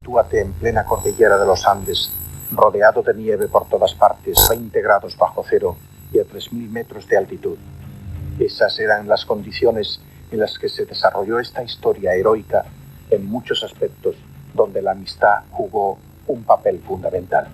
Sitúate en plena cordillera de los Andes, rodeado de nieve por todas partes, 20 grados bajo cero y a 3.000 metros de altitud. Esas eran las condiciones en las que se desarrolló esta historia heroica en muchos aspectos, donde la amistad jugó un papel fundamental.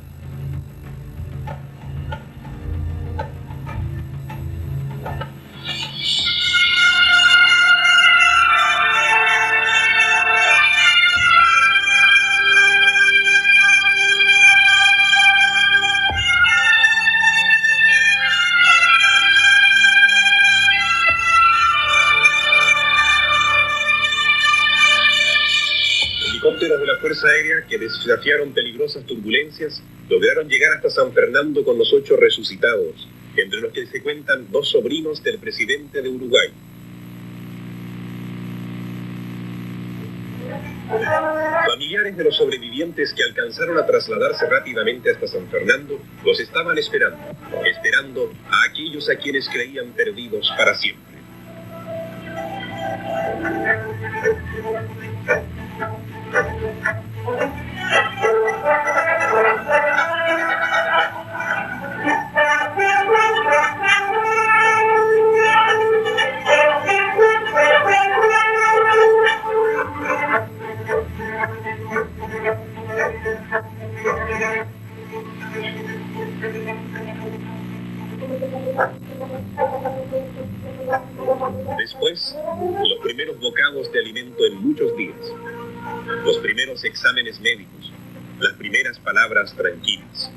Helicópteros de la Fuerza Aérea que desafiaron peligrosas turbulencias lograron llegar hasta San Fernando con los 8 resucitados, entre los que se cuentan 2 sobrinos del presidente de Uruguay. Familiares de los sobrevivientes que alcanzaron a trasladarse rápidamente hasta San Fernando los estaban esperando a aquellos a quienes creían perdidos para siempre. Después, los primeros bocados de alimento en muchos días, los primeros exámenes médicos, las primeras palabras tranquilas.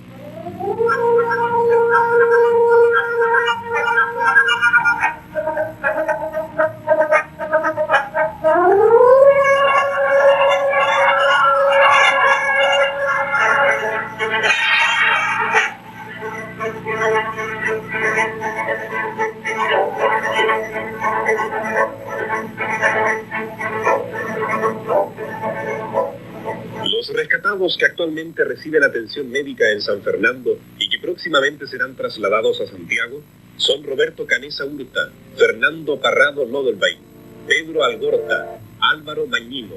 Los rescatados que actualmente reciben atención médica en San Fernando y que próximamente serán trasladados a Santiago son Roberto Canesa Hurta, Fernando Parrado Lodelbein, Pedro Algorta, Álvaro Mañino,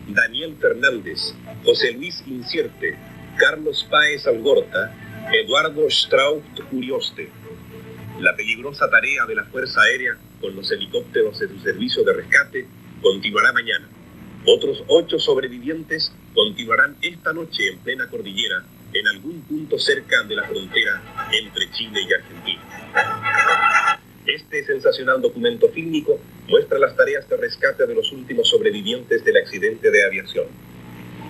Daniel Fernández, José Luis Incierte, Carlos Páez Algorta, Eduardo Strauch Urioste. La peligrosa tarea de la Fuerza Aérea con los helicópteros de su servicio de rescate continuará mañana. Otros 8 sobrevivientes continuarán esta noche en plena cordillera, en algún punto cerca de la frontera entre Chile y Argentina. Este sensacional documento fílmico muestra las tareas de rescate de los últimos sobrevivientes del accidente de aviación.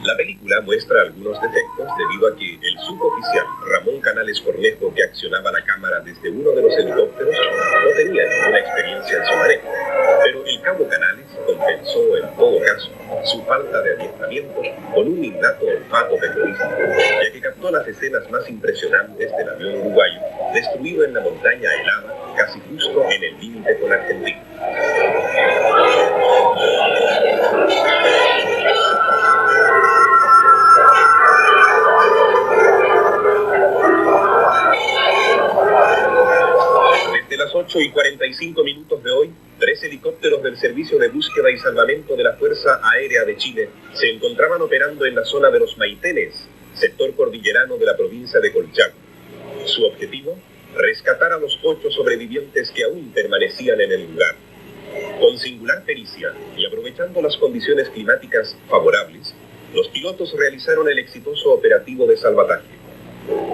La película muestra algunos defectos debido a que el suboficial Ramón Canales Cornejo, que accionaba la cámara desde uno de los helicópteros, no tenía ninguna experiencia en su manejo, pero el cabo Canales compensó en todo caso su falta de adiestramiento con un innato olfato periodístico, ya que captó las escenas más impresionantes del avión uruguayo destruido en la montaña helada, casi justo en el límite con Argentina. Desde las 8:45 de hoy, 3 helicópteros del Servicio de Búsqueda y Salvamento de la Fuerza Aérea de Chile se encontraban operando en la zona de los Maitenes, sector cordillerano de la provincia de Colchagua. Su objetivo, rescatar a los 8 sobrevivientes que aún permanecían en el lugar. Con singular pericia y aprovechando las condiciones climáticas favorables, los pilotos realizaron el exitoso operativo de salvataje.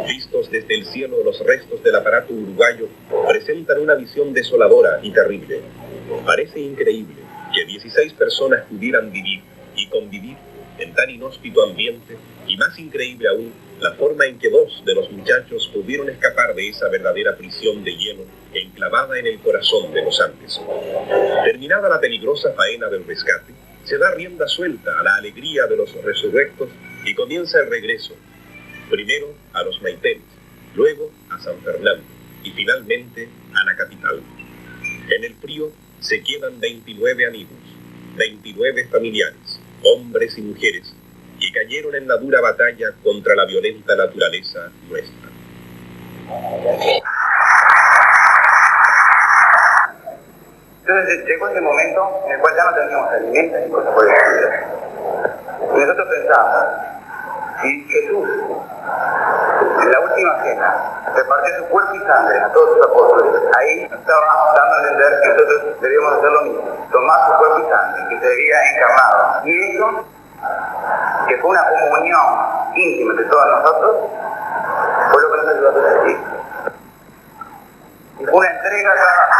Vistos desde el cielo, los restos del aparato uruguayo presentan una visión desoladora y terrible. Parece increíble que 16 personas pudieran vivir y convivir en tan inhóspito ambiente, y más increíble aún, la forma en que 2 de los muchachos pudieron escapar de esa verdadera prisión de hielo enclavada en el corazón de los Andes. Terminada la peligrosa faena del rescate, se da rienda suelta a la alegría de los resurrectos y comienza el regreso. Primero a los Maitenes, luego a San Fernando y finalmente a la capital. En el frío se quedan 29 amigos, 29 familiares, hombres y mujeres, que cayeron en la dura batalla contra la violenta naturaleza nuestra. Entonces llegó ese momento en el cual ya no teníamos alimentos y cosas por el estilo. Y nosotros pensamos, si Jesús, en la última cena, repartió su cuerpo y sangre a todos sus apóstoles, ahí estaba dando a entender que nosotros debíamos hacer lo mismo, tomar su cuerpo y sangre, que se debía encarnado. Y eso, que fue una comunión íntima de todos nosotros, fue lo que nos ayudó a sentir. Y fue una entrega cada...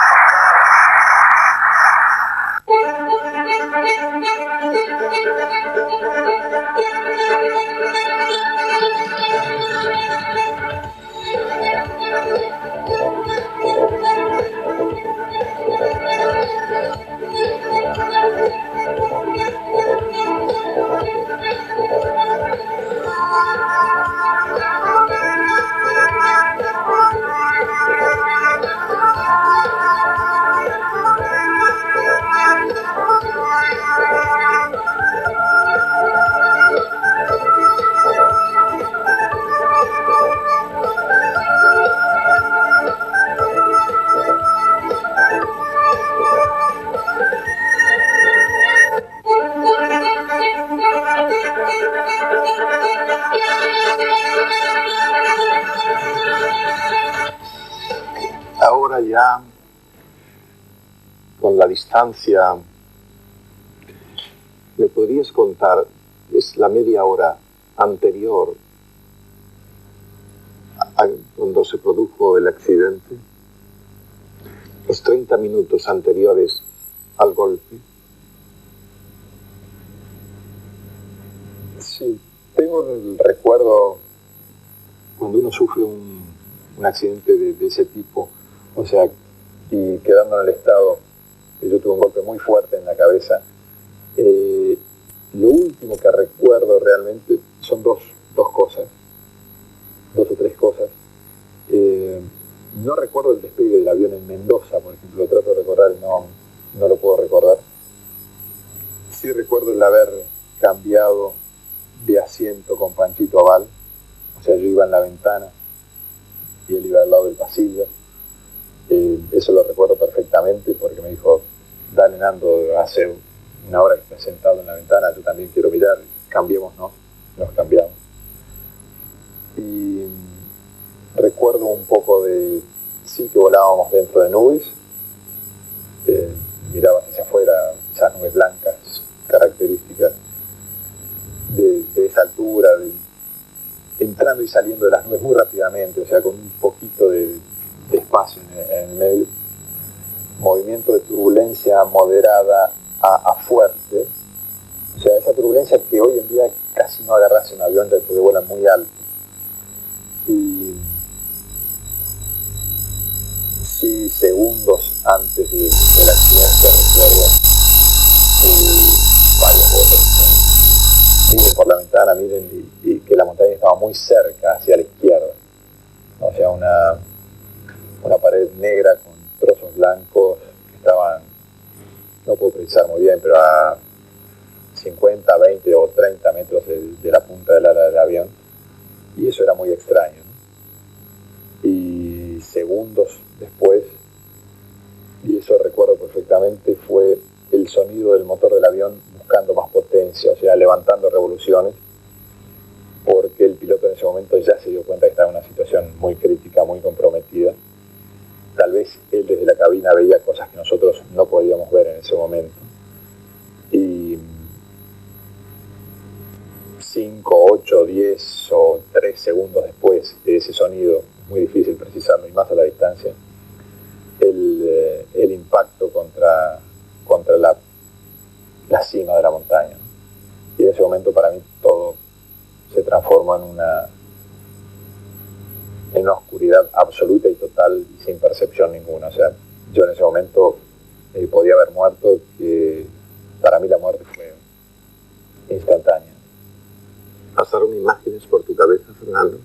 Ahora ya, con la distancia, ¿me podrías contar, es la media hora anterior a cuando se produjo el accidente? Los 30 minutos anteriores al golpe. Sí, tengo el recuerdo cuando uno sufre un accidente de ese tipo, o sea, y quedando en el estado, yo tuve un golpe muy fuerte en la cabeza. Lo último que recuerdo realmente son dos cosas, dos o tres cosas. No recuerdo el despegue del avión en Mendoza, por ejemplo, lo trato de recordar y no lo puedo recordar. Sí recuerdo el haber cambiado de asiento con Panchito Aval, o sea, yo iba en la ventana y él iba al lado del pasillo. Eso lo recuerdo perfectamente porque me dijo, dale Nando, hace una hora que estás sentado en la ventana, yo también quiero mirar, cambiémonos, nos cambiamos. Y recuerdo un poco de, sí que volábamos dentro de nubes, mirabas hacia afuera, esas nubes blancas, características de esa altura, entrando y saliendo de las nubes muy rápidamente, o sea, con un poquito de espacio en el medio, movimiento de turbulencia moderada a fuerte, o sea, esa turbulencia que hoy en día casi no agarras un avión porque vuelan muy alto. Y sí, segundos antes del accidente recuerdo varias voces, miren por la ventana, miren, y que la montaña estaba muy cerca, hacia la izquierda, o sea, una pared negra con trozos blancos que estaban, no puedo precisar muy bien, pero a 50, 20 o 30 metros de la punta del ala del avión, y eso era muy extraño, ¿no? Y segundos después, y eso recuerdo perfectamente, fue el sonido del motor del avión buscando más potencia, o sea, levantando revoluciones, porque el piloto en ese momento ya se dio cuenta que estaba en una situación muy crítica, muy comprometida. Tal vez él desde la cabina veía cosas que nosotros no podíamos ver en ese momento. Y 5, 8, 10 o 3 segundos después de ese sonido, muy difícil precisarlo y más a la distancia, el impacto contra la cima de la montaña. Y en ese momento para mí todo se transformó en una oscuridad absoluta y total y sin percepción ninguna. O sea, yo en ese momento podía haber muerto, que para mí la muerte fue instantánea. ¿Pasaron imágenes por tu cabeza, Fernando?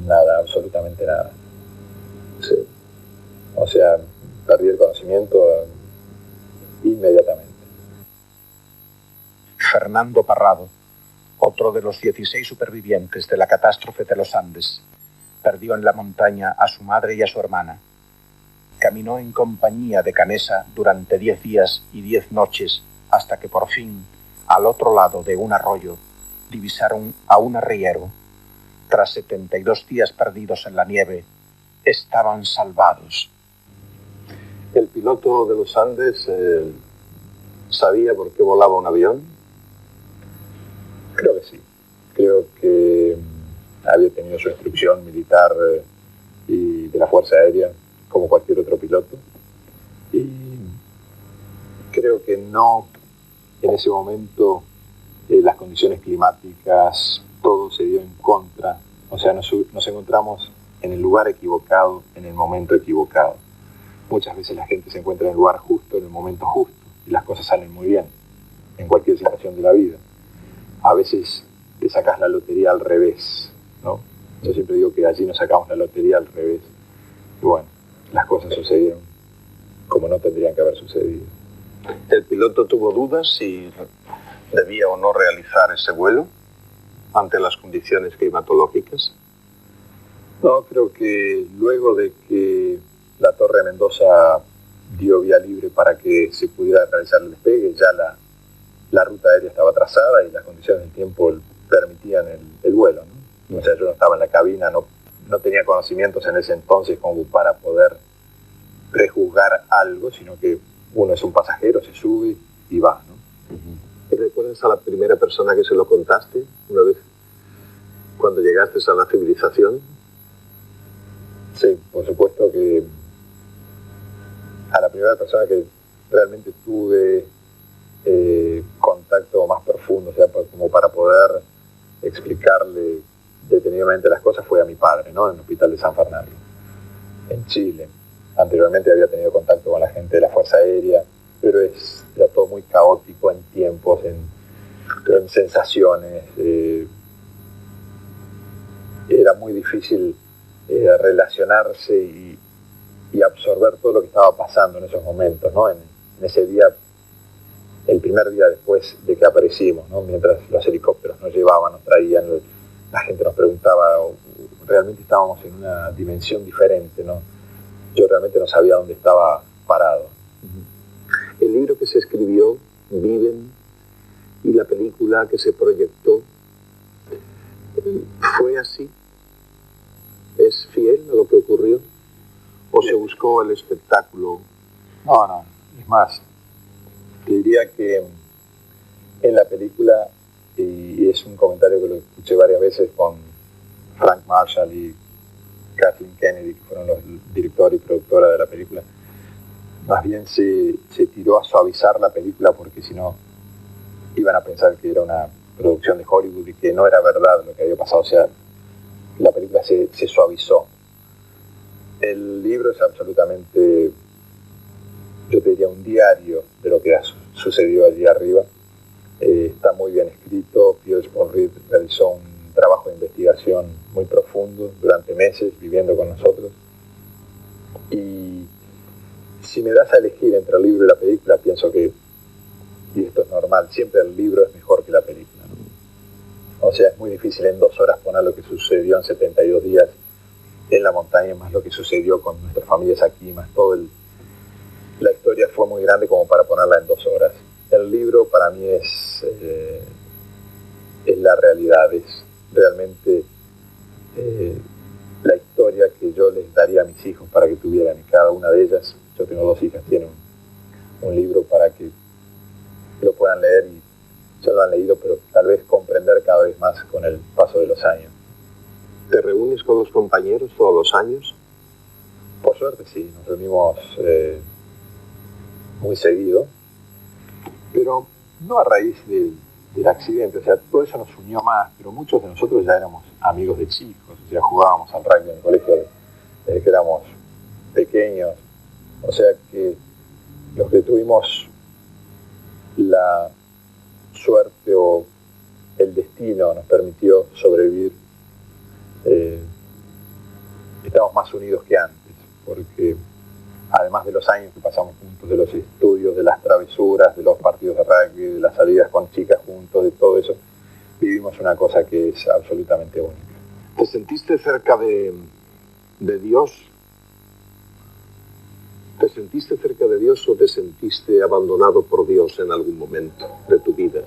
Nada, absolutamente nada. Sí. O sea, perdí el conocimiento inmediatamente. Fernando Parrado, otro de los 16 supervivientes de la catástrofe de los Andes, perdió en la montaña a su madre y a su hermana. Caminó en compañía de Canessa durante 10 días y 10 noches hasta que por fin, al otro lado de un arroyo, divisaron a un arriero. Tras 72 días perdidos en la nieve, estaban salvados. ¿El piloto de los Andes sabía por qué volaba un avión? Creo que sí. Creo que había tenido su instrucción militar y de la Fuerza Aérea, como cualquier otro piloto. Y creo que no, en ese momento, las condiciones climáticas, todo se dio en contra. O sea, nos encontramos en el lugar equivocado, en el momento equivocado. Muchas veces la gente se encuentra en el lugar justo, en el momento justo, y las cosas salen muy bien, en cualquier situación de la vida. A veces te sacas la lotería al revés, ¿no? Yo siempre digo que allí nos sacamos la lotería al revés. Y bueno, las cosas sucedieron como no tendrían que haber sucedido. ¿El piloto tuvo dudas si debía o no realizar ese vuelo ante las condiciones climatológicas? No, creo que luego de que la Torre de Mendoza dio vía libre para que se pudiera realizar el despegue, ya la ruta aérea estaba trazada y las condiciones del tiempo permitían el vuelo, ¿no? O sea, yo no estaba en la cabina, no tenía conocimientos en ese entonces como para poder prejuzgar algo, sino que uno es un pasajero, se sube y va, ¿no? ¿Y recuerdas a la primera persona que se lo contaste una vez cuando llegaste a la civilización? Sí, por supuesto que a la primera persona que realmente tuve contacto más profundo, o sea, como para poder explicarle detenidamente las cosas, fue a mi padre, ¿no? En el Hospital de San Fernando, en Chile. Anteriormente había tenido contacto con la gente de la Fuerza Aérea, pero era todo muy caótico en tiempos, en sensaciones. Era muy difícil relacionarse y absorber todo lo que estaba pasando en esos momentos, ¿no? En ese día, el primer día después de que aparecimos, ¿no? Mientras los helicópteros nos llevaban, nos traían, la gente nos preguntaba, realmente estábamos en una dimensión diferente, ¿no? Yo realmente no sabía dónde estaba parado. El libro que se escribió, Viven, y la película que se proyectó, ¿fue así? ¿Es fiel a lo que ocurrió? ¿O se buscó el espectáculo? No, es más, te diría que en la película, y es un comentario que lo escuché varias veces con Frank Marshall y Kathleen Kennedy, que fueron los director y productora de la película, más bien se tiró a suavizar la película porque si no iban a pensar que era una producción de Hollywood y que no era verdad lo que había pasado. O sea, la película se suavizó. El libro es absolutamente, yo te diría, un diario de lo que sucedió allí arriba. Está muy bien escrito. Pierce Paul Reed realizó un trabajo de investigación muy profundo durante meses viviendo con nosotros. Y si me das a elegir entre el libro y la película, pienso que, y esto es normal, siempre el libro es mejor que la película, ¿no? O sea, es muy difícil en 2 horas poner lo que sucedió en 72 días en la montaña, más lo que sucedió con nuestras familias aquí, más todo la historia fue muy grande como para ponerla en 2 horas. El libro para mí es la realidad, es realmente la historia que yo les daría a mis hijos para que tuvieran, y cada una de ellas, yo tengo 2 hijas, tienen un libro para que lo puedan leer, y ya lo han leído, pero tal vez comprender cada vez más con el paso de los años. ¿Te reúnes con los compañeros todos los años? Por suerte sí, nos reunimos muy seguido, pero no a raíz del accidente. O sea, todo eso nos unió más, pero muchos de nosotros ya éramos amigos de chicos, o sea, jugábamos al rugby en el colegio desde que éramos pequeños. O sea que los que tuvimos la suerte o el destino nos permitió sobrevivir, estamos más unidos que antes, porque además de los años que pasamos juntos, de los estudios, de las travesuras, de los partidos de rugby, de las salidas con chicas juntos, de todo eso, vivimos una cosa que es absolutamente única. ¿Te sentiste cerca de Dios? ¿Te sentiste cerca de Dios o te sentiste abandonado por Dios en algún momento de tu vida?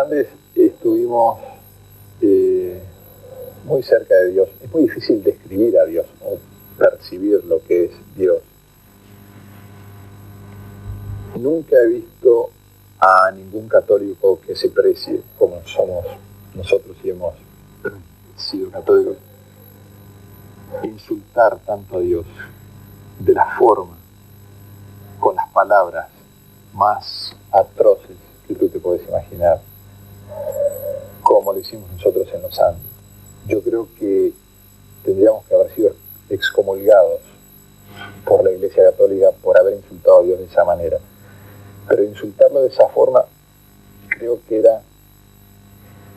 Andes estuvimos muy cerca de Dios. Es muy difícil describir a Dios o percibir lo que es Dios. Nunca he visto a ningún católico que se precie como somos nosotros y hemos sido católicos insultar tanto a Dios de la forma, con las palabras más atroces que tú te puedes imaginar, como lo hicimos nosotros en los Andes. Yo creo que tendríamos que haber sido excomulgados por la Iglesia Católica por haber insultado a Dios de esa manera. Pero insultarlo de esa forma creo que era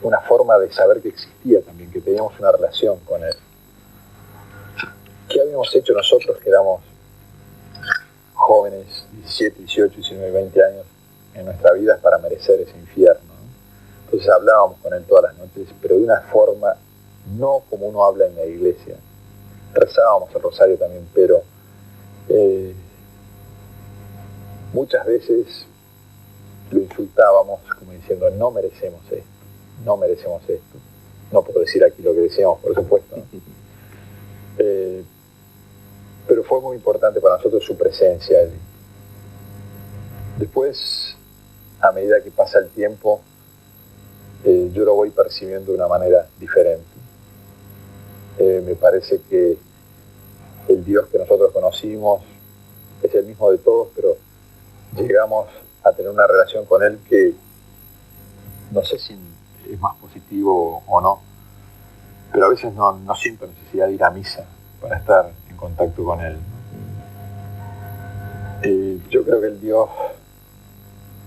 una forma de saber que existía también, que teníamos una relación con Él. ¿Qué habíamos hecho nosotros que éramos jóvenes, 17, 18, 19, 20 años en nuestra vida para merecer ese infierno? Entonces hablábamos con Él todas las noches, pero de una forma no como uno habla en la iglesia. Rezábamos el rosario también, pero muchas veces lo insultábamos como diciendo no merecemos esto, no merecemos esto. No puedo decir aquí lo que decíamos, por supuesto, ¿no? Pero fue muy importante para nosotros su presencia allí. Después, a medida que pasa el tiempo, yo lo voy percibiendo de una manera diferente. Me parece que el Dios que nosotros conocimos es el mismo de todos, pero llegamos a tener una relación con Él que no sé si es más positivo o no, pero a veces no siento necesidad de ir a misa para estar en contacto con Él. Yo creo que el Dios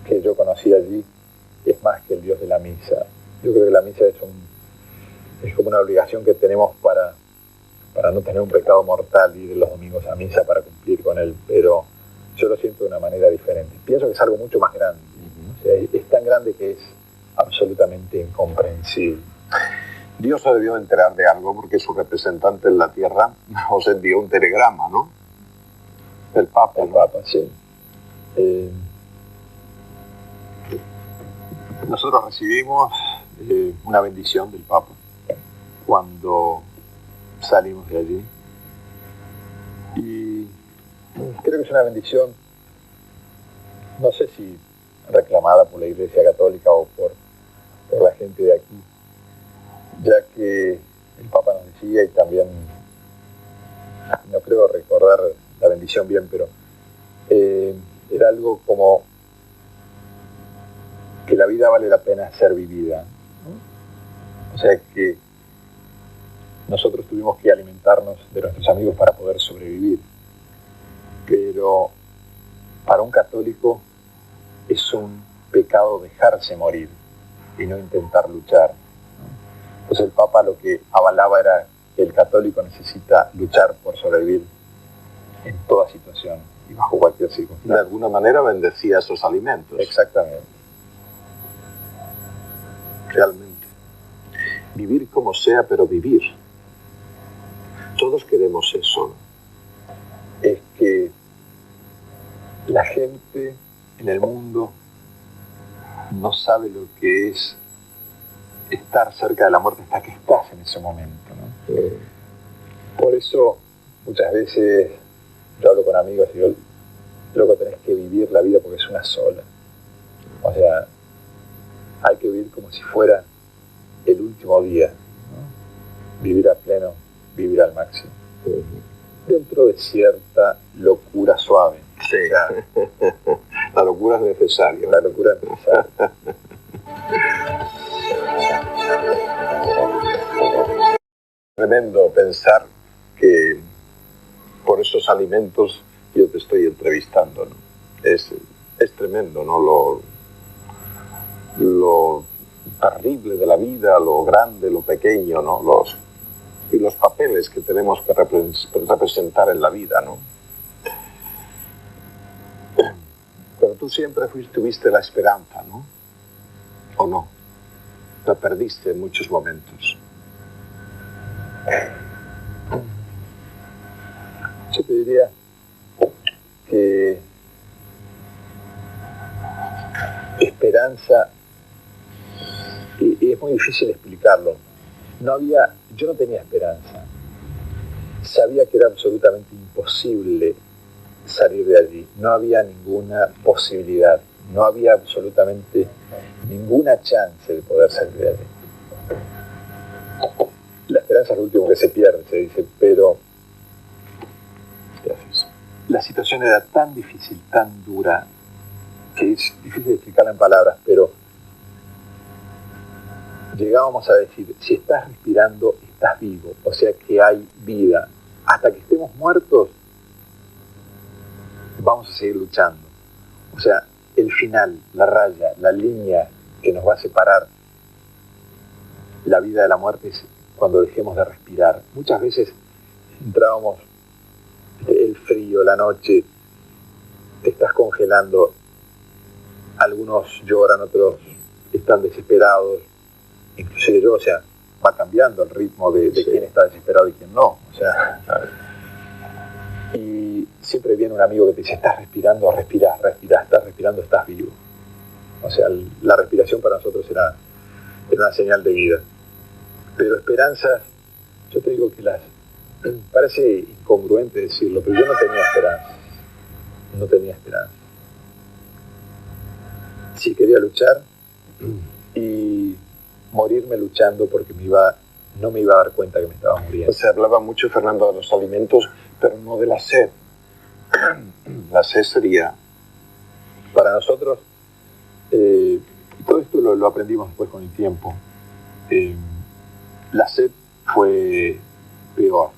que yo conocí allí es más que el Dios de la misa. Yo creo que la misa es como una obligación que tenemos para no tener un pecado mortal, ir los domingos a misa para cumplir con Él, pero yo lo siento de una manera diferente. Pienso que es algo mucho más grande. O sea, es tan grande que es absolutamente incomprensible. Dios se debió enterar de algo porque su representante en la tierra os envió un telegrama, ¿no? El Papa. El Papa, sí. Nosotros recibimos una bendición del Papa cuando salimos de allí. Y creo que es una bendición, no sé si reclamada por la Iglesia Católica o por la gente de aquí, ya que el Papa nos decía, y también no creo recordar la bendición bien, pero era algo como que la vida vale la pena ser vivida, ¿no? O sea que nosotros tuvimos que alimentarnos de nuestros amigos para poder sobrevivir, pero para un católico es un pecado dejarse morir y no intentar luchar. Entonces el Papa lo que avalaba era que el católico necesita luchar por sobrevivir en toda situación y bajo cualquier circunstancia. De alguna manera bendecía esos alimentos. Exactamente. Realmente. Vivir como sea, pero vivir. Todos queremos eso. Es que la gente en el mundo no sabe lo que es estar cerca de la muerte hasta que estás en ese momento, ¿no? Por eso muchas veces yo hablo con amigos y digo, loco, tenés que vivir la vida porque es una sola. O sea, hay que vivir como si fuera el último día, ¿no? Vivir a pleno, vivir al máximo. Dentro de cierta locura suave. Sí. La locura es necesaria. La locura es necesaria. Tremendo pensar que por esos alimentos yo te estoy entrevistando, ¿no? Es tremendo, ¿no? Lo terrible de la vida, lo grande, lo pequeño, ¿no? Y los papeles que tenemos que representar en la vida, ¿no? Pero tú siempre tuviste la esperanza, ¿no? ¿O no? La perdiste en muchos momentos. Yo te diría que esperanza es muy difícil explicarlo. Yo no tenía esperanza. Sabía que era absolutamente imposible salir de allí. No había ninguna posibilidad. No había absolutamente ninguna chance de poder salir de allí. La esperanza es lo último que se pierde, se dice, pero la situación era tan difícil, tan dura, que es difícil de explicarla en palabras, pero llegábamos a decir, si estás respirando, estás vivo, o sea que hay vida. Hasta que estemos muertos, vamos a seguir luchando. O sea, el final, la raya, la línea que nos va a separar la vida de la muerte es cuando dejemos de respirar. Muchas veces entrábamos, el frío, la noche, te estás congelando, algunos lloran, otros están desesperados, inclusive yo, o sea, va cambiando el ritmo de quién está desesperado y quién no, o sea, y siempre viene un amigo que te dice, estás respirando, respirás, estás respirando, estás vivo. O sea, la respiración para nosotros era una señal de vida. Pero esperanzas, yo te digo que parece incongruente decirlo, pero yo no tenía esperanza. Sí quería luchar y morirme luchando porque no me iba a dar cuenta que me estaba muriendo. Se hablaba mucho, Fernando, de los alimentos, pero no de la sed. La sed sería... Para nosotros, y todo esto lo aprendimos después con el tiempo, la sed fue peor.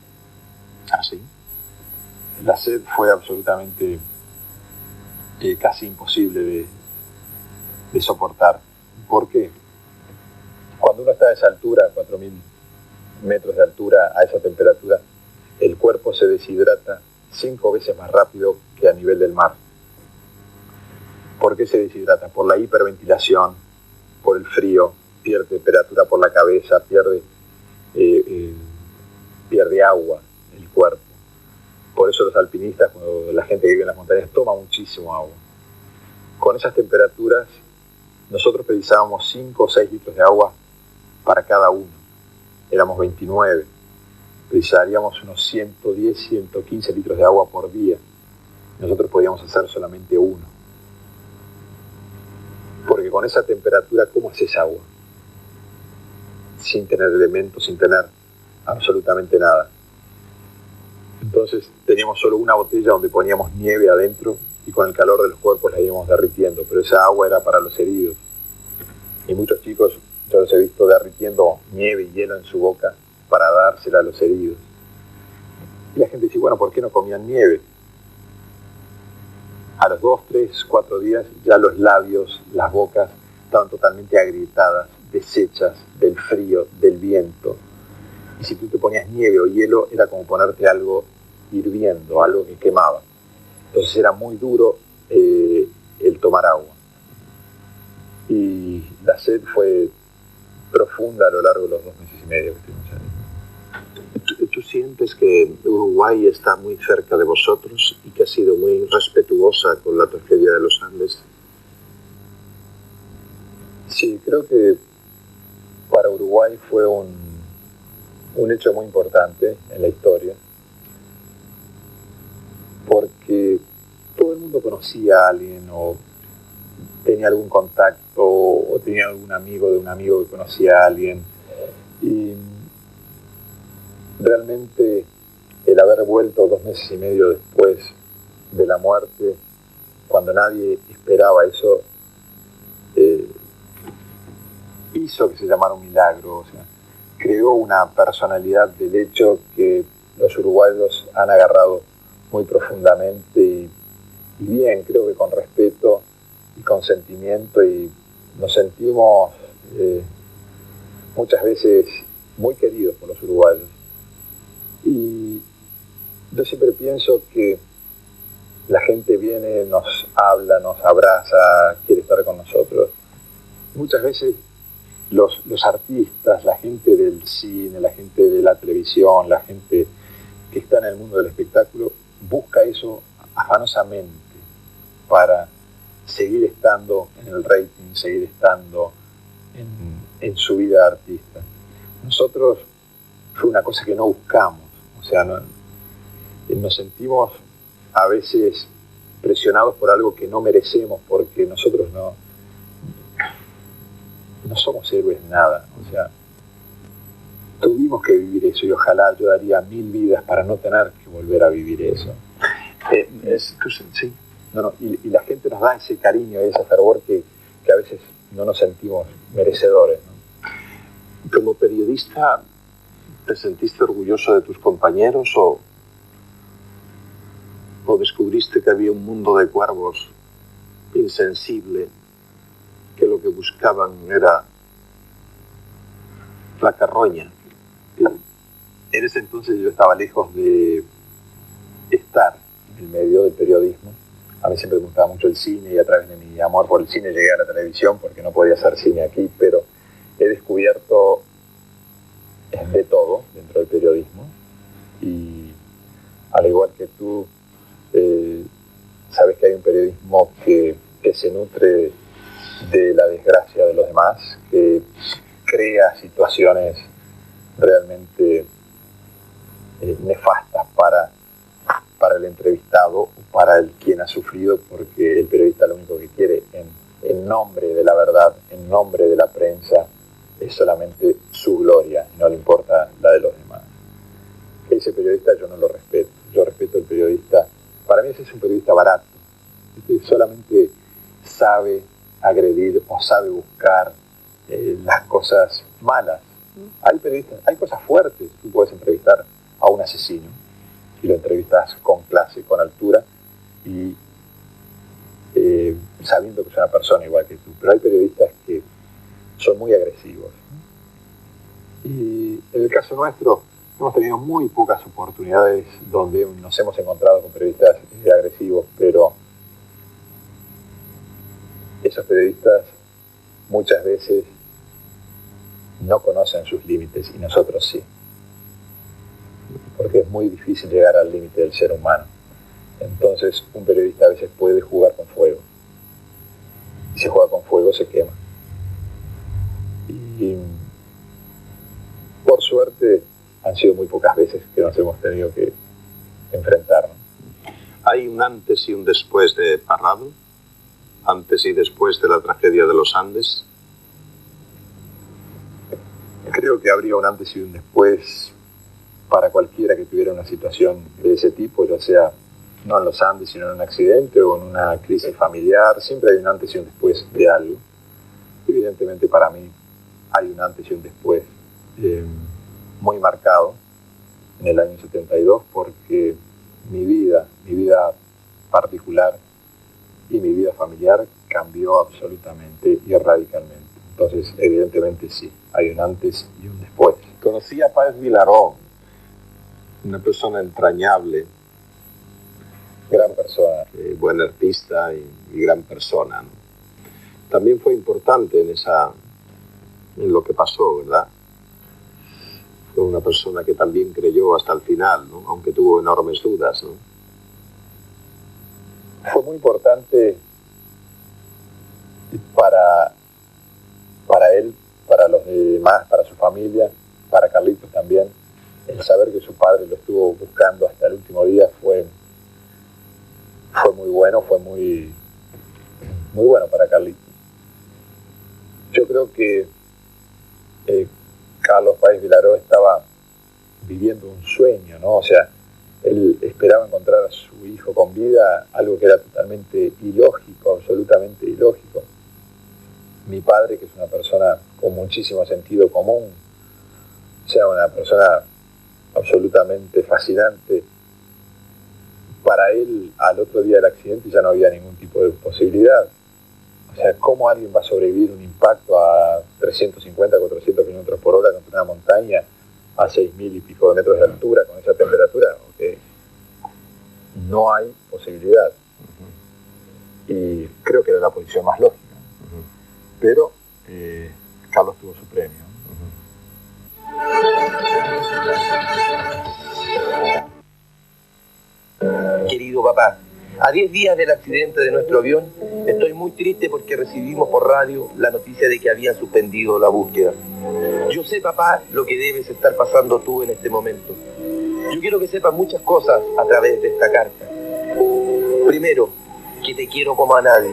¿Así? La sed fue absolutamente casi imposible de soportar. ¿Por qué? Cuando uno está a esa altura, 4.000 metros de altura, a esa temperatura, el cuerpo se deshidrata 5 veces más rápido que a nivel del mar. ¿Por qué se deshidrata? Por la hiperventilación, por el frío, pierde temperatura por la cabeza, pierde agua el cuerpo. Por eso los alpinistas, cuando la gente que vive en las montañas, toma muchísimo agua. Con esas temperaturas, nosotros precisábamos 5 o 6 litros de agua para cada uno. Éramos 29. Precisaríamos unos 110, 115 litros de agua por día. Nosotros podíamos hacer solamente 1. Porque con esa temperatura, ¿cómo haces agua? Sin tener elementos, sin tener absolutamente nada. Entonces teníamos solo una botella donde poníamos nieve adentro y con el calor de los cuerpos la íbamos derritiendo, pero esa agua era para los heridos. Y muchos chicos, yo los he visto derritiendo nieve y hielo en su boca para dársela a los heridos. Y la gente dice, bueno, ¿por qué no comían nieve? A los 2, 3, 4 días ya los labios, las bocas estaban totalmente agrietadas, deshechas del frío, del viento. Y si tú te ponías nieve o hielo, era como ponerte algo hirviendo, algo que quemaba. Entonces era muy duro el tomar agua. Y la sed fue profunda a lo largo de los 2 meses y medio que estuvimos ahí. ¿Tú sientes que Uruguay está muy cerca de vosotros y que ha sido muy respetuosa con la tragedia de los Andes? Sí, creo que para Uruguay fue un hecho muy importante en la historia, porque todo el mundo conocía a alguien o tenía algún contacto o tenía algún amigo de un amigo que conocía a alguien, y realmente el haber vuelto 2 meses y medio después de la muerte, cuando nadie esperaba eso, hizo que se llamara un milagro. O sea, creó una personalidad del hecho que los uruguayos han agarrado muy profundamente y bien, creo que con respeto y con sentimiento, y nos sentimos muchas veces muy queridos por los uruguayos. Y yo siempre pienso que la gente viene, nos habla, nos abraza, quiere estar con nosotros. Muchas veces los artistas, la gente del cine, la gente de la televisión, la gente que está en el mundo del espectáculo, busca eso afanosamente para seguir estando en el rating, seguir estando en su vida de artista. Nosotros fue una cosa que no buscamos, o sea, nos sentimos a veces presionados por algo que no merecemos, porque nosotros no somos héroes de nada, o sea, tuvimos que vivir eso y ojalá yo daría 1000 vidas para no tener que volver a vivir eso. Sí. Y la gente nos da ese cariño y ese fervor que a veces no nos sentimos merecedores, ¿no? Como periodista, ¿te sentiste orgulloso de tus compañeros o descubriste que había un mundo de cuervos insensible que lo que buscaban era la carroña? En ese entonces yo estaba lejos de estar en el medio del periodismo. A mí siempre me gustaba mucho el cine y a través de mi amor por el cine llegué a la televisión porque no podía hacer cine aquí, pero he descubierto de todo dentro del periodismo y al igual que tú, sabes que hay un periodismo que se nutre de la desgracia de los demás, que crea situaciones realmente nefastas para el entrevistado o para el quien ha sufrido, porque el periodista lo único que quiere en nombre de la verdad, en nombre de la prensa, es solamente su gloria, y no le importa la de los demás. Ese periodista yo no lo respeto, yo respeto al periodista. Para mí ese es un periodista barato, que solamente sabe agredir o sabe buscar las cosas malas. Hay periodistas, hay cosas fuertes. Tú puedes entrevistar a un asesino y lo entrevistas con clase, con altura y sabiendo que es una persona igual que tú, pero hay periodistas que son muy agresivos. Y en el caso nuestro hemos tenido muy pocas oportunidades donde nos hemos encontrado con periodistas agresivos, pero esos periodistas muchas veces no conocen sus límites y nosotros sí, porque es muy difícil llegar al límite del ser humano. Entonces un periodista a veces puede jugar con fuego, y si juega con fuego se quema. Y por suerte han sido muy pocas veces que nos hemos tenido que enfrentarnos. ¿Hay un antes y un después de Parrado? ¿Antes y después de la tragedia de los Andes? Creo que habría un antes y un después para cualquiera que tuviera una situación de ese tipo, ya sea no en los Andes, sino en un accidente o en una crisis familiar. Siempre hay un antes y un después de algo. Evidentemente para mí hay un antes y un después muy marcado en el año 72, porque mi vida particular y mi vida familiar cambió absolutamente y radicalmente. Entonces, evidentemente sí, hay un antes y un después. Conocí a Páez Vilaró, una persona entrañable, Gran persona. buen artista y gran persona, ¿no? También fue importante en lo que pasó, ¿verdad? Fue una persona que también creyó hasta el final, ¿no? Aunque tuvo enormes dudas, ¿no? Fue muy importante para él, para los demás, para su familia, para Carlitos también. El saber que su padre lo estuvo buscando hasta el último día fue muy bueno, fue muy bueno para Carlitos. Yo creo que Carlos Páez Vilaró estaba viviendo un sueño, ¿no? O sea, él esperaba encontrar a su hijo con vida, algo que era totalmente ilógico, absolutamente ilógico. Mi padre, que es una persona con muchísimo sentido común, o sea, una persona absolutamente fascinante, para él al otro día del accidente ya no había ningún tipo de posibilidad. O sea, ¿cómo alguien va a sobrevivir un impacto a 350, 400 kilómetros por hora contra una montaña a 6.000 y pico de metros de altura con esa temperatura? Okay. No hay posibilidad. Y creo que era la posición más lógica. Pero Carlos tuvo su premio. Querido papá, A 10 días del accidente de nuestro avión, estoy muy triste porque recibimos por radio la noticia de que habían suspendido la búsqueda. Yo sé, papá, lo que debes estar pasando tú en este momento. Yo quiero que sepas muchas cosas a través de esta carta. Primero, que te quiero como a nadie.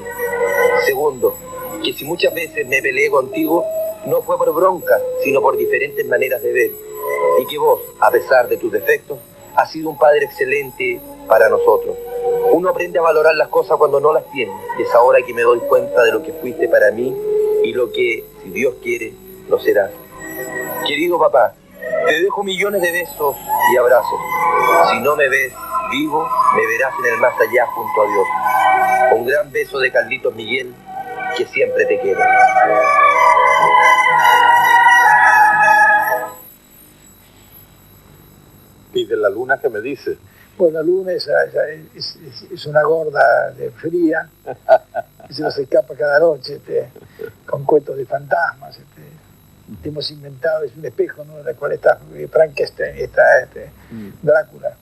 Segundo, que si muchas veces me peleé contigo, no fue por bronca, sino por diferentes maneras de ver. Y que vos, a pesar de tus defectos, has sido un padre excelente para nosotros. Uno aprende a valorar las cosas cuando no las tiene, y es ahora que me doy cuenta de lo que fuiste para mí y lo que, si Dios quiere, lo serás. Querido papá, te dejo millones de besos y abrazos. Si no me ves vivo, me verás en el más allá junto a Dios. Un gran beso de Carlitos Miguel, que siempre te quiere. ¿Y de la luna qué me dices? Pues la luna es una gorda fría que se nos escapa cada noche con cuentos de fantasmas. Hemos inventado, es un espejo, ¿no?, en el cual está Frankenstein y está Drácula.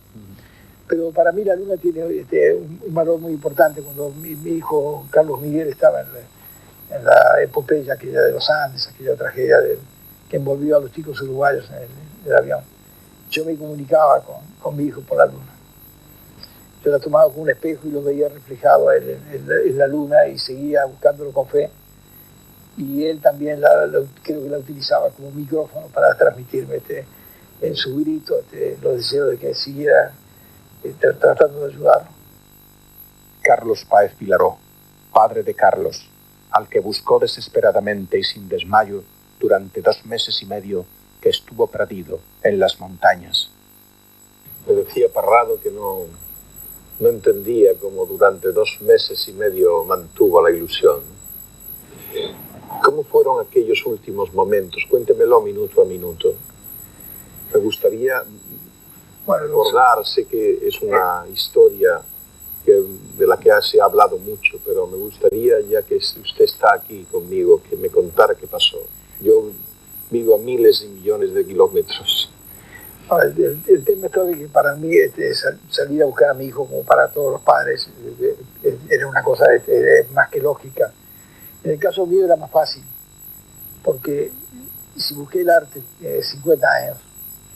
Pero para mí la luna tiene un valor muy importante. Cuando mi hijo Carlos Miguel estaba en la epopeya aquella de los Andes, aquella tragedia que envolvió a los chicos uruguayos en el avión, yo me comunicaba con mi hijo por la luna. Yo la tomaba con un espejo y lo veía reflejado en la luna y seguía buscándolo con fe. Y él también creo que la utilizaba como micrófono para transmitirme en su grito los deseos de que siguiera tratando de ayudarlo. Carlos Páez Vilaró, padre de Carlos, al que buscó desesperadamente y sin desmayo durante 2 meses y medio que estuvo perdido en las montañas. Me decía Parrado que no entendía cómo durante 2 meses y medio mantuvo la ilusión. ¿Cómo fueron aquellos últimos momentos? Cuéntemelo minuto a minuto. Me gustaría recordar, sé que es una historia de la que se ha hablado mucho, pero me gustaría, ya que usted está aquí conmigo, que me contara qué pasó. Yo vivo a miles y millones de kilómetros. El tema es que para mí salir a buscar a mi hijo, como para todos los padres, era una cosa más que lógica. En el caso mío era más fácil, porque si busqué el arte 50 años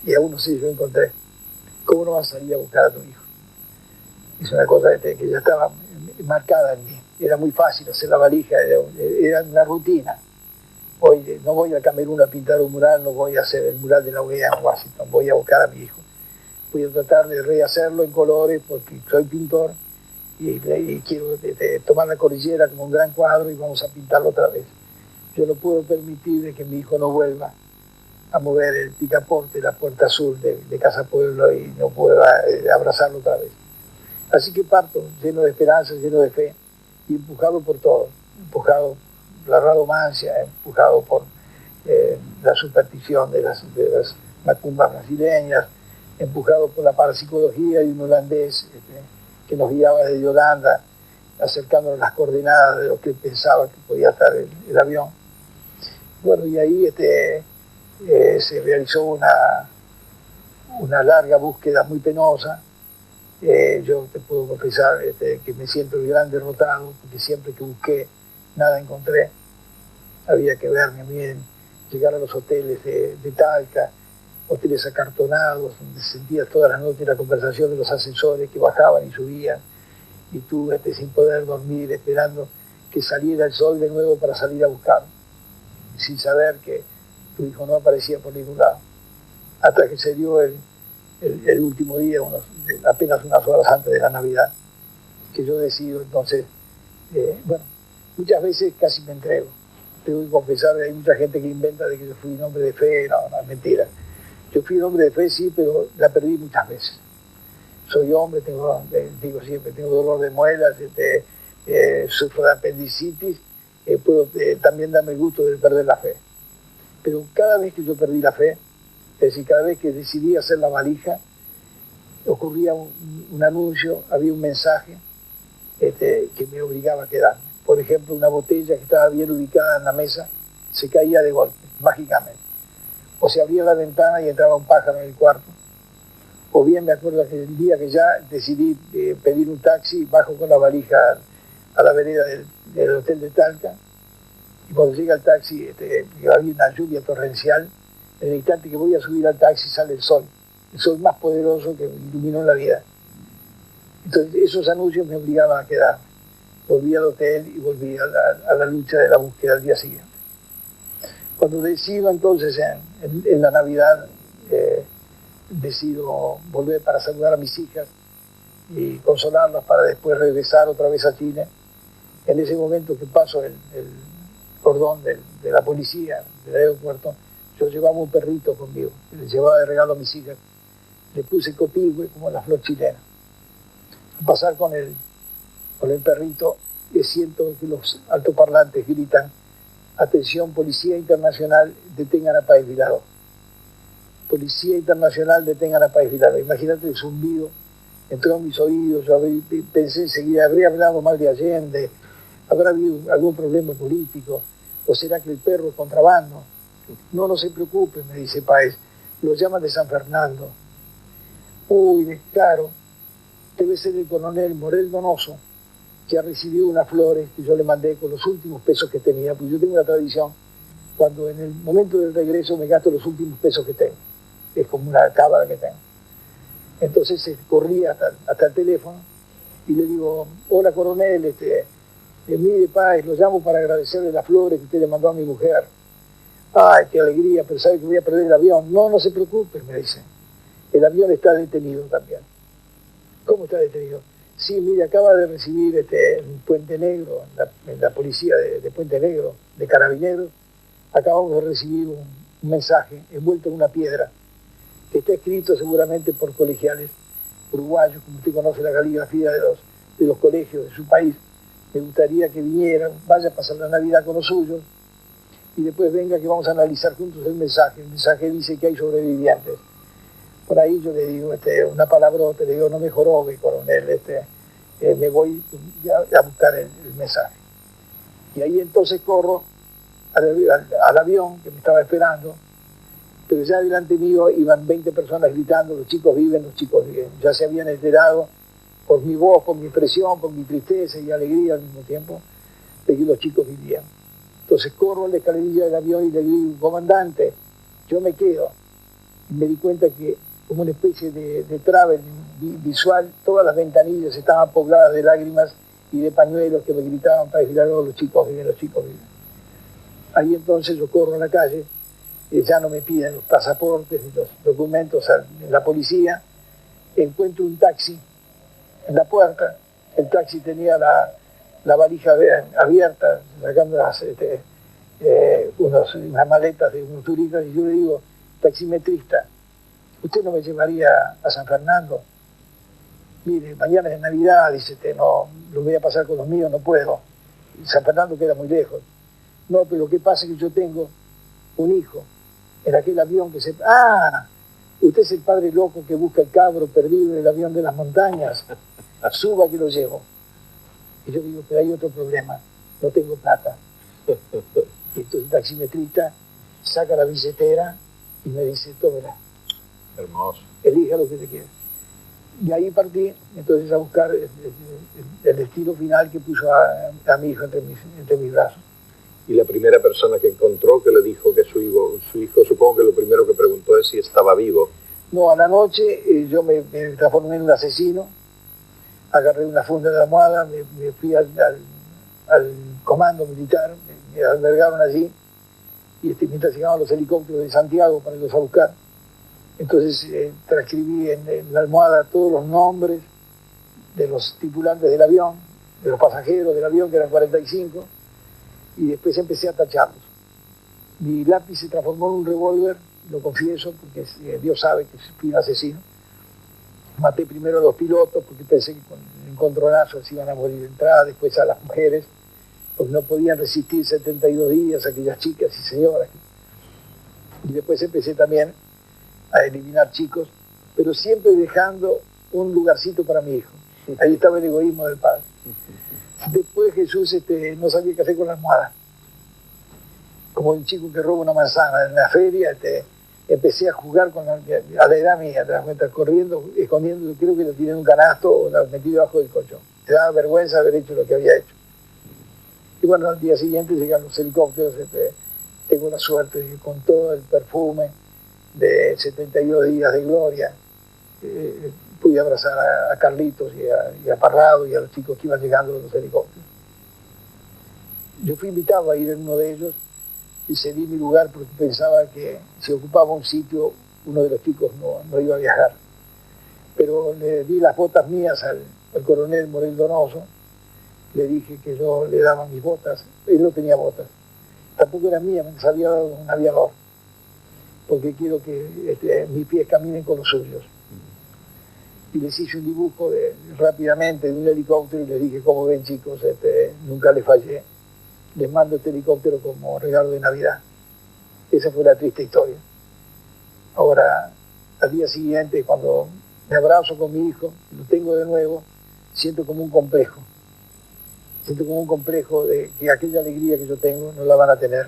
y aún no sé si lo encontré, ¿cómo no vas a salir a buscar a tu hijo? Es una cosa que ya estaba marcada en mí. Era muy fácil hacer la valija, era una rutina. Hoy no voy a Camerún a pintar un mural, no voy a hacer el mural de la OEA en Washington, voy a buscar a mi hijo. Voy a tratar de rehacerlo en colores porque soy pintor y quiero tomar la cordillera como un gran cuadro y vamos a pintarlo otra vez. Yo no puedo permitir de que mi hijo no vuelva a mover el picaporte, la puerta azul de Casa Pueblo y no pueda abrazarlo otra vez. Así que parto lleno de esperanza, lleno de fe y empujado por todo, empujado por la radomancia, empujado por la superstición de las macumbas brasileñas, empujado por la parapsicología de un holandés que nos guiaba desde Holanda, acercándonos las coordenadas de lo que pensaba que podía estar el avión. Bueno, y ahí se realizó una larga búsqueda muy penosa. Yo te puedo confesar que me siento el gran derrotado, porque siempre que busqué, nada encontré. Había que verme bien, llegar a los hoteles de Talca, hoteles acartonados, donde sentías todas las noches la conversación de los ascensores que bajaban y subían, y tú sin poder dormir, esperando que saliera el sol de nuevo para salir a buscar, sin saber que tu hijo no aparecía por ningún lado. Hasta que se dio el último día, apenas unas horas antes de la Navidad, que yo decido entonces, muchas veces casi me entrego. Tengo que confesar que hay mucha gente que inventa de que yo fui un hombre de fe. No, es mentira. Yo fui un hombre de fe, sí, pero la perdí muchas veces. Soy hombre, digo siempre, tengo dolor de muelas, sufro de apendicitis, puedo también darme el gusto de perder la fe. Pero cada vez que yo perdí la fe, es decir, cada vez que decidí hacer la valija, ocurría un anuncio, había un mensaje que me obligaba a quedarme. Por ejemplo, una botella que estaba bien ubicada en la mesa se caía de golpe, mágicamente. O se abría la ventana y entraba un pájaro en el cuarto. o bien me acuerdo que el día que ya decidí pedir un taxi, bajo con la valija a la vereda del hotel de Talca, y cuando llega el taxi, había una lluvia torrencial, en el instante que voy a subir al taxi sale el sol más poderoso que me iluminó la vida. Entonces esos anuncios me obligaban a quedar. Volví al hotel y volví a la lucha de la búsqueda al día siguiente. Cuando decido entonces en la Navidad, decido volver para saludar a mis hijas y consolarlas para después regresar otra vez a Chile. En ese momento que paso el cordón de la policía del aeropuerto, yo llevaba un perrito conmigo, que le llevaba de regalo a mis hijas. Le puse copihue como la flor chilena. Al pasar con el perrito, siento que los altoparlantes gritan: atención, Policía Internacional, detengan a Páez Vilaró. Policía Internacional, detengan a Páez Vilaró. Imagínate el zumbido, entró en mis oídos, yo pensé enseguida, habría hablado mal de Allende, habrá habido algún problema político, o será que el perro es contrabando. No se preocupe, me dice Páez, lo llaman de San Fernando. Uy, claro, debe ser el coronel Morel Donoso, que ha recibido unas flores que yo le mandé con los últimos pesos que tenía, porque yo tengo una tradición, cuando en el momento del regreso me gasto los últimos pesos que tengo, es como una cábala que tengo. Entonces corrí hasta el teléfono y le digo: hola coronel, mire Páez, lo llamo para agradecerle las flores que usted le mandó a mi mujer. Ay, qué alegría, pero sabe que voy a perder el avión. No se preocupe, me dice, el avión está detenido también. ¿Cómo está detenido? Sí, mire, acaba de recibir en Puente Negro, en la policía de Puente Negro, de Carabineros, acabamos de recibir un mensaje envuelto en una piedra, que está escrito seguramente por colegiales uruguayos, como usted conoce la caligrafía de los colegios de su país. Me gustaría que vinieran, vaya a pasar la Navidad con los suyos, y después venga que vamos a analizar juntos el mensaje. El mensaje dice que hay sobrevivientes. Por ahí yo le digo una palabrota, le digo: no me jorobe, coronel, me voy a buscar el mensaje. Y ahí entonces corro al avión que me estaba esperando, pero ya delante mío iban 20 personas gritando: los chicos viven, los chicos viven. Ya se habían enterado por mi voz, por mi expresión, por mi tristeza y alegría al mismo tiempo, de que los chicos vivían. Entonces corro a la escalerilla del avión y le digo: comandante, yo me quedo. Y me di cuenta que, como una especie de travel visual, todas las ventanillas estaban pobladas de lágrimas y de pañuelos que me gritaban: Páez Vilaró, los chicos viven, los chicos viven. Ahí entonces yo corro a la calle, ya no me piden los pasaportes ni los documentos en la policía, encuentro un taxi en la puerta. El taxi tenía la valija abierta, sacando unas maletas de unos turistas, y yo le digo: taximetrista, ¿usted no me llevaría a San Fernando? Mire, mañana es Navidad, dice, no, lo voy a pasar con los míos, no puedo. San Fernando queda muy lejos. No, pero lo que pasa es que yo tengo un hijo en aquel avión que se... ¡Ah! Usted es el padre loco que busca el cabro perdido en el avión de las montañas. Suba que lo llevo. Y yo digo: pero hay otro problema, no tengo plata. Y entonces el taximetrista saca la billetera y me dice: tómela. Hermoso. Elija lo que te quieras. Y ahí partí entonces a buscar el destino final que puso a mi hijo entre mis brazos. Y la primera persona que encontró, que le dijo que su hijo, supongo que lo primero que preguntó es si estaba vivo. No, a la noche yo me transformé en un asesino, agarré una funda de almohada, me fui al comando militar, me albergaron allí, y mientras llegaban los helicópteros de Santiago para irlos a buscar. Entonces transcribí en la almohada todos los nombres de los tripulantes del avión, de los pasajeros del avión, que eran 45, y después empecé a tacharlos. Mi lápiz se transformó en un revólver, lo confieso, porque Dios sabe que fui un asesino. Maté primero a 2 pilotos, porque pensé que con el encontronazo se iban a morir de entrada, después a las mujeres, porque no podían resistir 72 días aquellas chicas y señoras. Y después empecé también a eliminar chicos, pero siempre dejando un lugarcito para mi hijo. Ahí estaba el egoísmo del padre. Después Jesús no sabía qué hacer con la almohada. Como un chico que roba una manzana en la feria, empecé a jugar a la edad mía, te das cuenta, corriendo, escondiendo, creo que lo tiré en un canasto o lo metí debajo del colchón. Me daba vergüenza haber hecho lo que había hecho. Y bueno, al día siguiente llegan los helicópteros, tengo la suerte de que con todo el perfume de 72 días de gloria, pude abrazar a Carlitos y a Parrado y a los chicos que iban llegando de los helicópteros. Yo fui invitado a ir en uno de ellos y cedí mi lugar porque pensaba que si ocupaba un sitio, uno de los chicos no iba a viajar. Pero le di las botas mías al coronel Morel Donoso, le dije que yo le daba mis botas, él no tenía botas, tampoco eran mías, me las había dado un aviador, porque quiero que mis pies caminen con los suyos. Y les hice un dibujo rápidamente de un helicóptero y les dije, como ven chicos, nunca les fallé, les mando este helicóptero como regalo de Navidad. Esa fue la triste historia. Ahora, al día siguiente, cuando me abrazo con mi hijo, lo tengo de nuevo, siento como un complejo. Siento como un complejo de que aquella alegría que yo tengo no la van a tener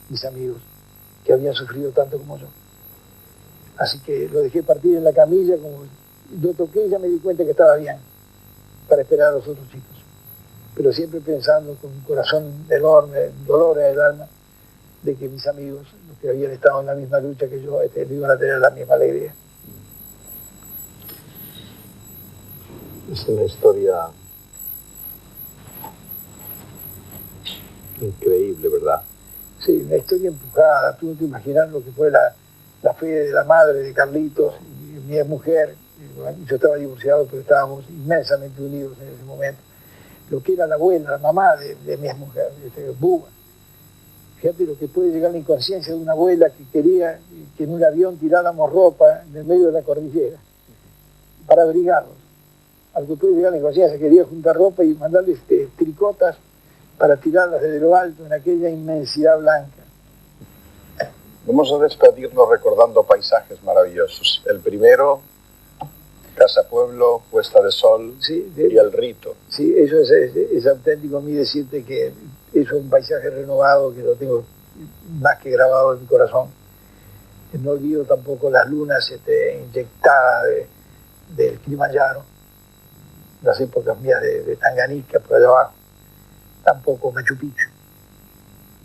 mis amigos que habían sufrido tanto como yo. Así que lo dejé partir en la camilla, como lo toqué y ya me di cuenta que estaba bien para esperar a los otros chicos. Pero siempre pensando con un corazón enorme, dolor en el alma, de que mis amigos, los que habían estado en la misma lucha que yo, no iban a tener la misma alegría. Es una historia increíble, ¿verdad? Sí, una historia empujada. Tú no te imaginas lo que fue la fe de la madre de Carlitos, y mi exmujer. Yo estaba divorciado, pero estábamos inmensamente unidos en ese momento. Lo que era la abuela, la mamá de mi exmujer, Buba. Fíjate lo que puede llegar a la inconsciencia de una abuela que quería que en un avión tiráramos ropa en el medio de la cordillera para abrigarlos. Algo puede llegar a la inconsciencia, quería juntar ropa y mandarles tricotas para tirarlas desde lo alto en aquella inmensidad blanca. Vamos a despedirnos recordando paisajes maravillosos. El primero, Casa Pueblo, Puesta de Sol, sí, y El Rito. Sí, eso es auténtico a mí decirte que eso es un paisaje renovado que lo tengo más que grabado en mi corazón. No olvido tampoco las lunas inyectadas del Kilimanjaro, las épocas mías de Tanganica por allá abajo. Tampoco Machu Picchu.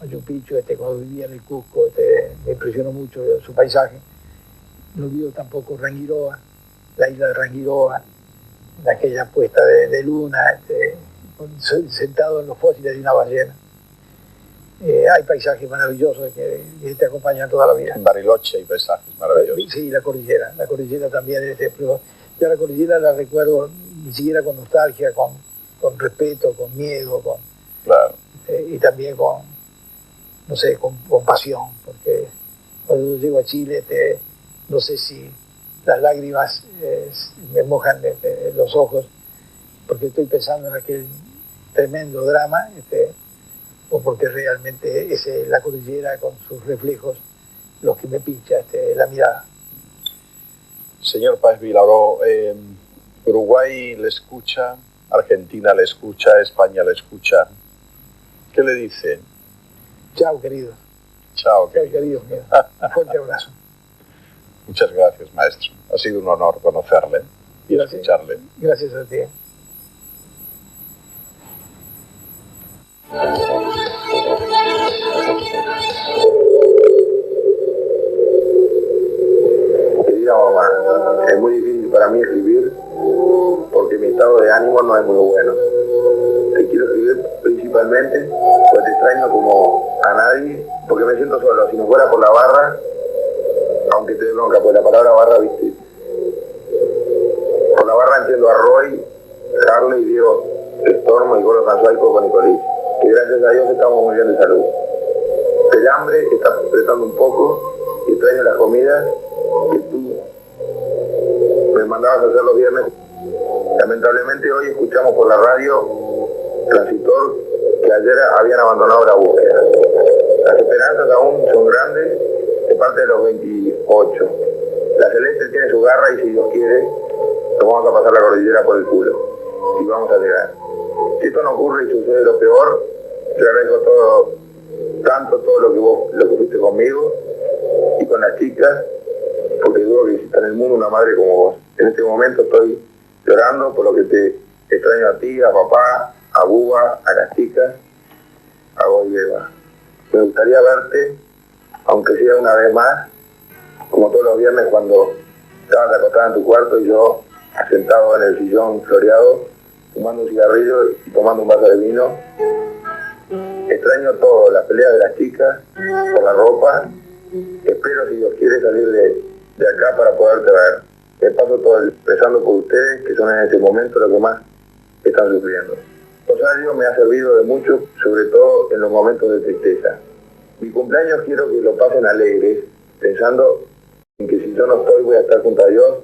Machu Picchu, cuando vivía en el Cusco, me impresionó mucho su paisaje. No olvido tampoco Rangiroa, la isla de Rangiroa, en aquella puesta de luna, sentado en los fósiles de una ballena. Hay paisajes maravillosos que te acompañan toda la vida. En Bariloche hay paisajes maravillosos. Sí, la cordillera también, pero yo la cordillera la recuerdo ni siquiera con nostalgia, con respeto, con miedo, claro. Y también con pasión, porque cuando yo llego a Chile, no sé si las lágrimas me mojan los ojos, porque estoy pensando en aquel tremendo drama, o porque realmente es la cordillera con sus reflejos los que me pincha la mirada. Señor Páez Vilaró, Uruguay le escucha, Argentina le escucha, España le escucha. ¿Qué le dice? Chao, querido. Chao, querido mío. Un fuerte abrazo. Muchas gracias, maestro. Ha sido un honor conocerle y escucharle. Gracias a ti. Querida mamá, es muy difícil para mí escribir porque mi estado de ánimo no es muy bueno. Te quiero escribir principalmente porque te extraño como a nadie, porque me siento solo. Si no fuera por la barra, aunque te dé bronca, pues la palabra barra, viste. Por la barra entiendo a Roy, Carle y Diego Stormo y Goro Franzuaico con Nicolís, que gracias a Dios estamos muy bien de salud. El hambre está apretando un poco y extraño las comidas que tú me mandabas a hacer los viernes. Lamentablemente hoy escuchamos por la radio Transitor que ayer habían abandonado la búsqueda. Las esperanzas aún son grandes de parte de los 28. La Celeste tiene su garra y si Dios quiere, nos vamos a pasar la cordillera por el culo y vamos a llegar. Si esto no ocurre y sucede lo peor, te agradezco todo lo que fuiste conmigo y con las chicas porque dudo que exista en el mundo una madre como vos. En este momento estoy llorando por lo que te extraño a ti, a papá, a Buba, a las chicas, a vos y Eva. Me gustaría verte, aunque sea una vez más, como todos los viernes cuando estabas acostada en tu cuarto y yo sentado en el sillón floreado, fumando un cigarrillo y tomando un vaso de vino. Extraño todo, la pelea de las chicas, por la ropa. Espero, si Dios quiere, salir de acá para poderte ver. Me paso todo rezando por ustedes, que son en este momento los que más están sufriendo. Rosario me ha servido de mucho, sobre todo en los momentos de tristeza. Mi cumpleaños quiero que lo pasen alegres, pensando en que si yo no estoy voy a estar junto a Dios,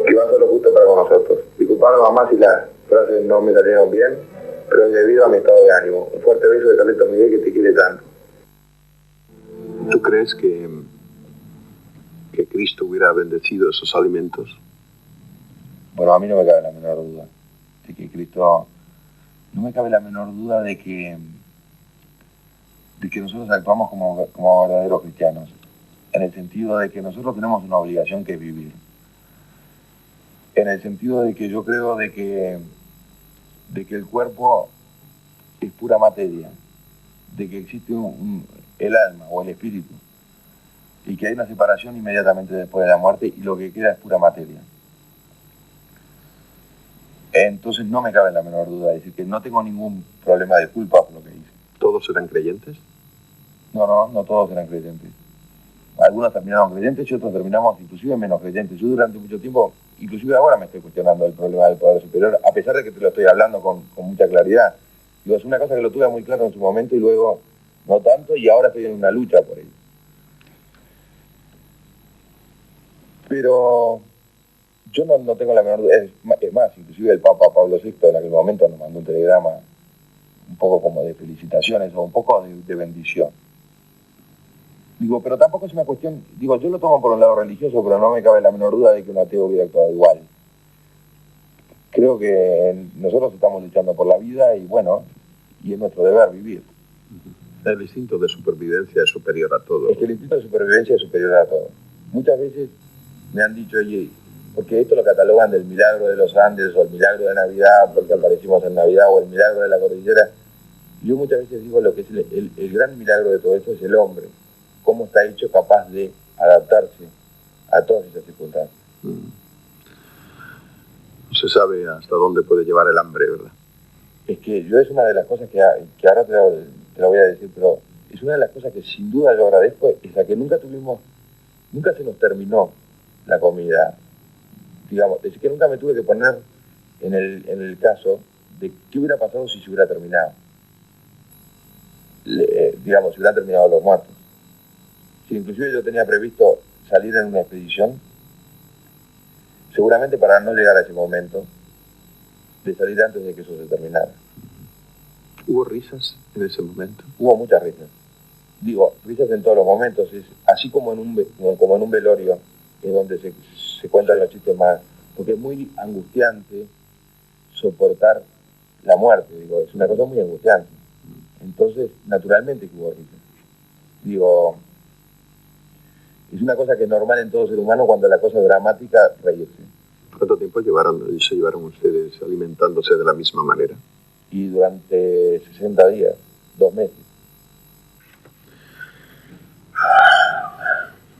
que va a ser lo justo para con nosotros. Disculpame, mamá, si las frases no me salieron bien, pero es debido a mi estado de ánimo. Un fuerte beso de Carlito Miguel, que te quiere tanto. ¿Tú crees que Cristo hubiera bendecido esos alimentos? Bueno, a mí no me cabe la menor duda de que Cristo, no me cabe la menor duda de que nosotros actuamos como verdaderos cristianos, en el sentido de que nosotros tenemos una obligación que es vivir, en el sentido de que yo creo de que el cuerpo es pura materia, de que existe el alma o el espíritu, y que hay una separación inmediatamente después de la muerte y lo que queda es pura materia. Entonces no me cabe la menor duda de decir que no tengo ningún problema de culpa por lo que hice. ¿Todos eran creyentes? No todos eran creyentes. Algunos terminaron creyentes y otros terminamos inclusive menos creyentes. Yo durante mucho tiempo, inclusive ahora me estoy cuestionando el problema del poder superior, a pesar de que te lo estoy hablando con mucha claridad. Digo, es una cosa que lo tuve muy claro en su momento y luego no tanto, y ahora estoy en una lucha por ello. Pero yo no tengo la menor duda. Es más, inclusive el Papa Pablo VI en aquel momento nos mandó un telegrama un poco como de felicitaciones o un poco de bendición. Digo, pero tampoco es una cuestión, digo, yo lo tomo por un lado religioso, pero no me cabe la menor duda de que un ateo hubiera actuado igual. Creo que nosotros estamos luchando por la vida y bueno, y es nuestro deber vivir. El instinto de supervivencia es superior a todo. Es que el instinto de supervivencia es superior a todo. Muchas veces me han dicho, oye, porque esto lo catalogan del milagro de los Andes o el milagro de Navidad, porque aparecimos en Navidad, o el milagro de la cordillera. Yo muchas veces digo lo que es el gran milagro de todo esto es el hombre. Cómo está hecho capaz de adaptarse a todas esas circunstancias. No se sabe hasta dónde puede llevar el hambre, ¿verdad? Es que yo es una de las cosas que ahora te lo voy a decir, pero es una de las cosas que sin duda yo agradezco, es la que nunca se nos terminó la comida. Digamos, es decir, que nunca me tuve que poner en el caso de qué hubiera pasado si se hubiera terminado. Digamos, si hubieran terminado los muertos. Si inclusive yo tenía previsto salir en una expedición, seguramente para no llegar a ese momento, de salir antes de que eso se terminara. ¿Hubo risas en ese momento? Hubo muchas risas. Digo, risas en todos los momentos, así como en un velorio, es donde se cuentan los chistes más, porque es muy angustiante soportar la muerte, digo, es una cosa muy angustiante. Entonces, naturalmente que hubo risas. Digo, es una cosa que es normal en todo ser humano cuando la cosa es dramática, reírse. ¿Cuánto tiempo se llevaron ustedes alimentándose de la misma manera? Y durante 60 días, 2 meses.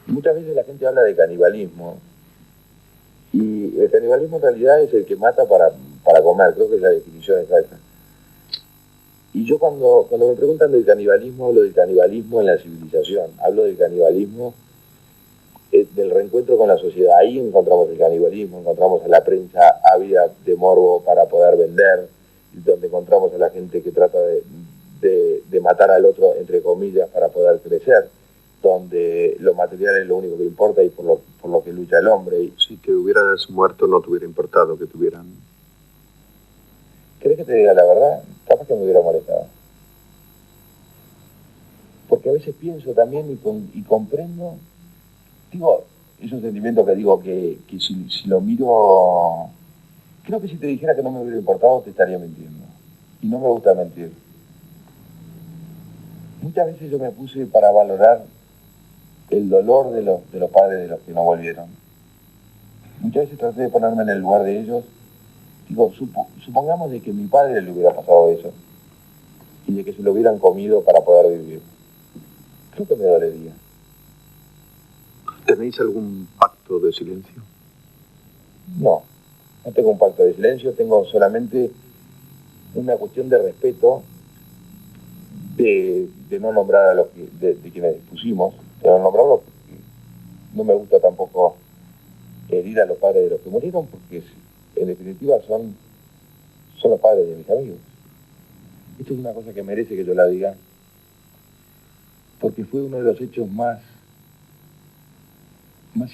Muchas veces la gente habla de canibalismo, y el canibalismo en realidad es el que mata para comer, creo que es la definición exacta. Y yo cuando me preguntan del canibalismo, hablo del canibalismo en la civilización, hablo del canibalismo del reencuentro con la sociedad. Ahí encontramos el canibalismo, encontramos a la prensa ávida de morbo para poder vender, donde encontramos a la gente que trata de matar al otro, entre comillas, para poder crecer, donde lo material es lo único que importa y por lo que lucha el hombre. Y si te hubieras muerto no te hubiera importado que tuvieran... ¿Crees que te diga la verdad? Capaz que me hubiera molestado. Porque a veces pienso también y comprendo, digo, es un sentimiento que digo que si lo miro, creo que si te dijera que no me hubiera importado te estaría mintiendo. Y no me gusta mentir. Muchas veces yo me puse para valorar el dolor de los padres de los que no volvieron. Muchas veces traté de ponerme en el lugar de ellos. Digo, supongamos de que a mi padre le hubiera pasado eso y de que se lo hubieran comido para poder vivir. Creo que me dolería. ¿Tenéis algún pacto de silencio? No tengo un pacto de silencio, tengo solamente una cuestión de respeto, de no nombrar a los de quienes pusimos, de no nombrarlos, porque no me gusta tampoco herir a los padres de los que murieron, porque en definitiva son los padres de mis amigos. Esto es una cosa que merece que yo la diga, porque fue uno de los hechos más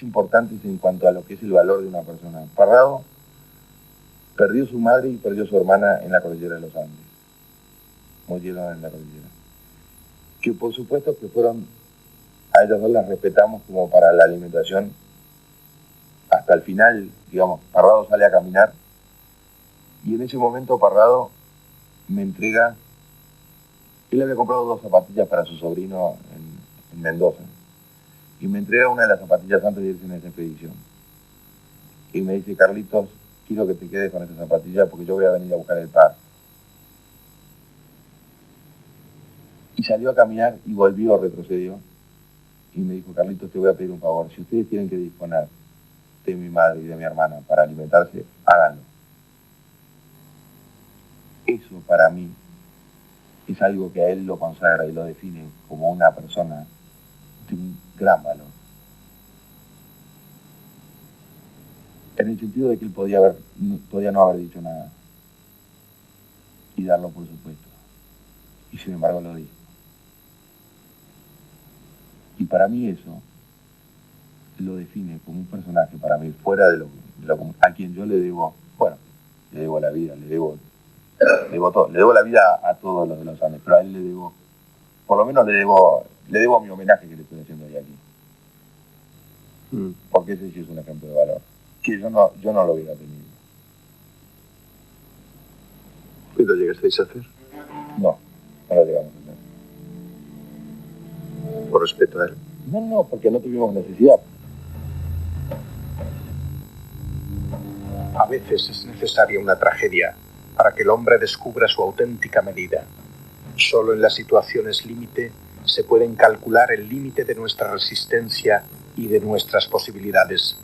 importantes en cuanto a lo que es el valor de una persona. Parrado perdió su madre y perdió su hermana en la cordillera de los Andes. Murieron en la cordillera. Que por supuesto que fueron, a ellos dos las respetamos como para la alimentación hasta el final, digamos. Parrado sale a caminar y en ese momento Parrado me entrega, él había comprado 2 zapatillas para su sobrino en Mendoza y me entrega una de las zapatillas antes de irse en esa expedición y me dice: Carlitos, quiero que te quedes con esta zapatilla porque yo voy a venir a buscar el pasto. Y salió a caminar y volvió, retrocedió y me dijo: Carlitos, te voy a pedir un favor, si ustedes tienen que disponer de mi madre y de mi hermana para alimentarse, háganlo. Eso para mí es algo que a él lo consagra y lo define como una persona de un gran valor. En el sentido de que él podía no haber dicho nada y darlo por supuesto. Y sin embargo lo dijo. Y para mí eso lo define como un personaje, para mí, fuera de lo a quien yo le debo, bueno, le debo la vida, le debo todo, le debo la vida a todos los de los Andes, pero a él le debo, por lo menos le debo mi homenaje que le estoy haciendo hoy aquí. Porque ese sí es un ejemplo de valor, que yo no lo hubiera tenido. ¿Y lo llegasteis a hacer? No lo llegamos a hacer. ¿Por respeto a él? No, porque no tuvimos necesidad. A veces es necesaria una tragedia para que el hombre descubra su auténtica medida. Solo en las situaciones límite se pueden calcular el límite de nuestra resistencia y de nuestras posibilidades.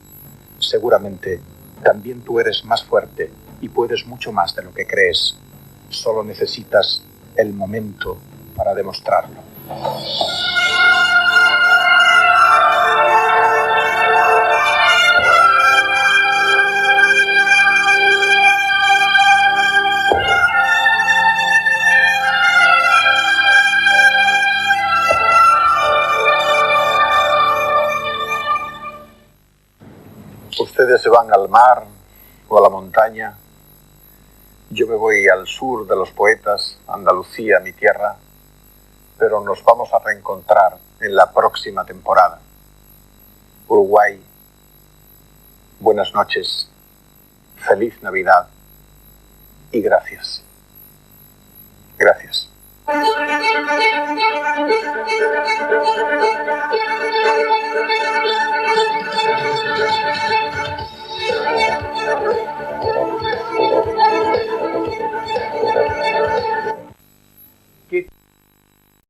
Seguramente, también tú eres más fuerte y puedes mucho más de lo que crees. Solo necesitas el momento para demostrarlo. Ustedes se van al mar o a la montaña. Yo me voy al sur de los poetas, Andalucía, mi tierra, pero nos vamos a reencontrar en la próxima temporada. Uruguay, buenas noches, feliz Navidad y gracias. Gracias.